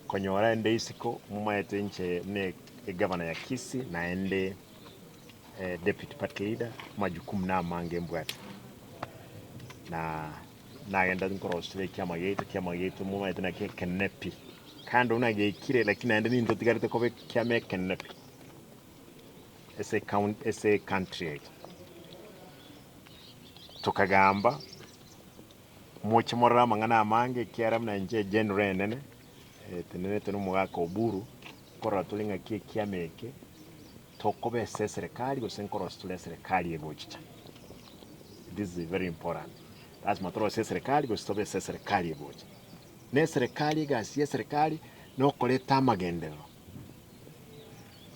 konyora ende isiko mumaete nche ne governor ya Kisii na ende deputy party leader majukumu na mange mbwate na naenda nkorosire kiama yetu mumaete na kenepi kando na gekire lakini ende ni ndotigarite kobe kiame kenepi ese country tukagamba mochimora mangana mange kiaram na nje genre nene tenene tenu mugaka oburu kora tulinga kiameke tokobe serikali go senkoro stule serikali ebochicha. This is very important. That's matoro serikali go stobe serikali ebochi ne serikali gasiye serikali no koleta magendero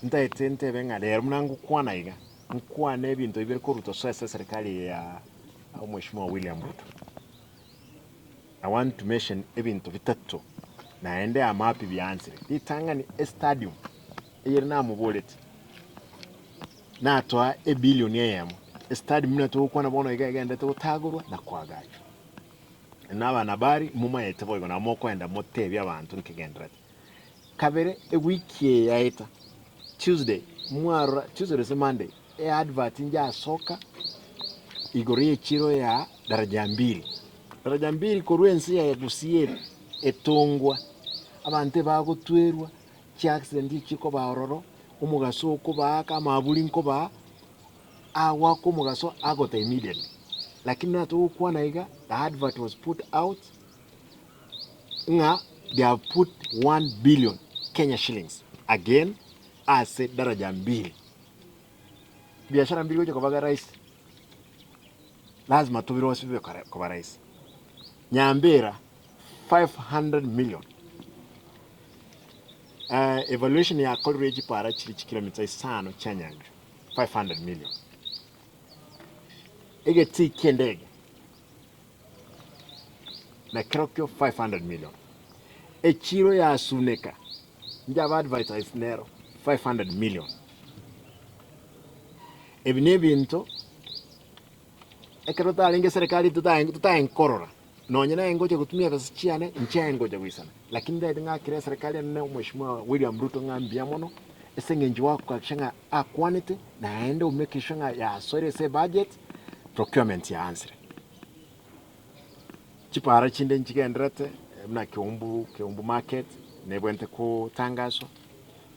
ndaitente benga lero munangu kwana iga nkwana ebintu ibiri ko Ruto so serikali ya Mheshimiwa William Ruto. I want to mention ebintu bitatu na ende amapi byansire itanga ni stadium eyirina mu bullet na atwa e billion yemo stadium na to kwana bono igenda to tagurwa na kwagacho naba nabari muma yetebo igona moko enda motebi abantu nkigendera kabere e wiki yaita Tuesday se Monday e advert nja soka igori chiro ya daraja mbili korwensi ya Gusii etongwa abante bagotwerwa ki accident chiko baroro umugaso ko baka mabuli nko ba awa ko mugaso agota immediately lakini nato kwa naiga the advert was put out they have put 1 billion Kenya shillings again as daraja mbili biashara mbili kwa baga rais lazima tubiro sibe kwa rais Nyambera 500 million evaluation ya college para chiri kilomita 5 chanyanja 500 million ege tikendege na krokyo 500 million echiro ya suneka njaba advertise nero 500 million ebinebinto ekerota alinge serikali tutaenkorora nonyena engoje kutumia pesa chiane nchengoje kuisana lakini ndaide ngakire serikali ne Mheshimiwa William Ruto ngambia mono esengenji wako kakishanga quantity na aende umekishanga ya sorry say budget procurement ya answer chipara chinde nchigendrate mna kiumbu market nebwente ku tangaso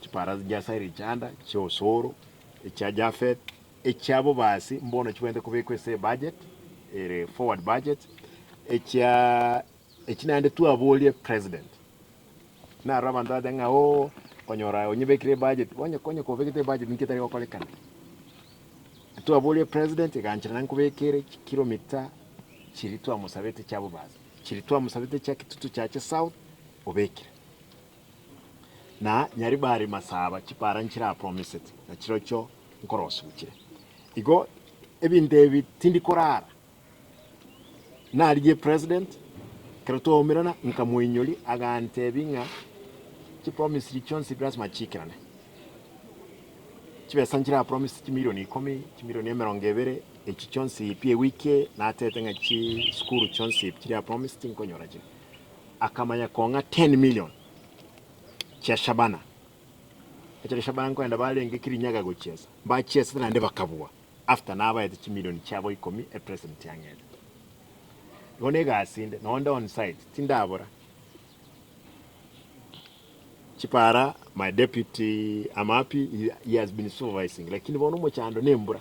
chipara jasairi chanda chiosoro echa Jafet echabo basi mbono chwende kubekwe say budget ere forward budget echinande tu abolie president na rabanda denga konyora onyebekire budget konye kovekite budget nikitari kokolekana tu abolie president ganchira nkubekere kilomita chiritu amusabete chabo baza chiritu amusabete cha kitutu chache south obekire na nyaribari masaba chipara nchira promised na chirocho nkorosu kire igo ebindebi tindi korara na aliye president krato omirana nkamwinyoli agantebinga chi promise lichonsi plasma chikirane chibesanjira promise chi milioni 10 chi milioni 20 echi chonsi pie wiki na atetenga chi skuru chonsi chira promise tinkonyora je akamanya konga 10 million cha Shabana echi Shabana nkwenda balenge kirinyaga gochesa mbachesa na ndeba kabwa after naba eti chi milioni chabo 10 e president yangede Gonega asinde nonda on site tindabora chipara my deputy amapi he has been supervising lakini bono mochando nembura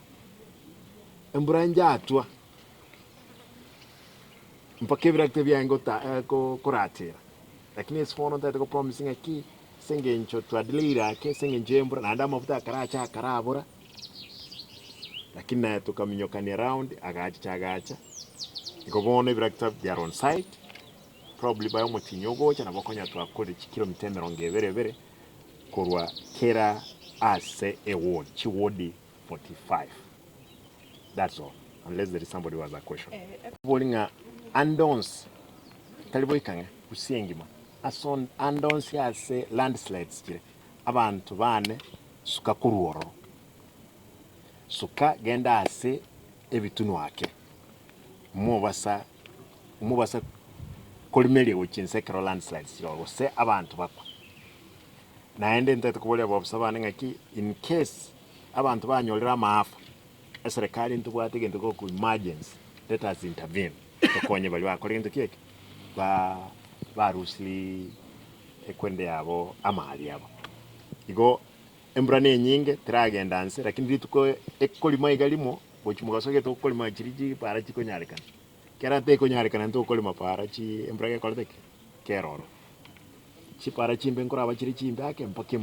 nja atwa mpaka birakte byango ko koratira lakini esifono ndate ko promising aki sengencho twadlira ke sengenjembura nanda mafuta karacha karabura lakini na tukaminyokani around agacha Governor director they are on site probably by omutinyogo cyana bakonya twakore kilomita 70 korwa kera ase award chiwodi 45. That's all unless there is somebody who has a question. Bolinga andons taliboikanga kusengima ason andons yase landslides kire abantu bane suka kuruoro suka genda ase ebitunu wake umubasa kolimeli uchinsekero landslides yo se abantu bakwa naende ntete kubolia bobusabane ngaki in case abantu banyolera maafa serikali ntubwate gento ko ku emergency let us intervene tokonye bali bakora into kieke barusili ekwende yabo amali yabo igo embra ne nyinge tragenda nse lakini rituko ekolima igalimo bochumugasoge to kolima chiriji para chikonyarikana kera te konyarikana to kolima para chi embra ke kolde keroro chi para chimbe nkora ba chiri chimbe ake mpake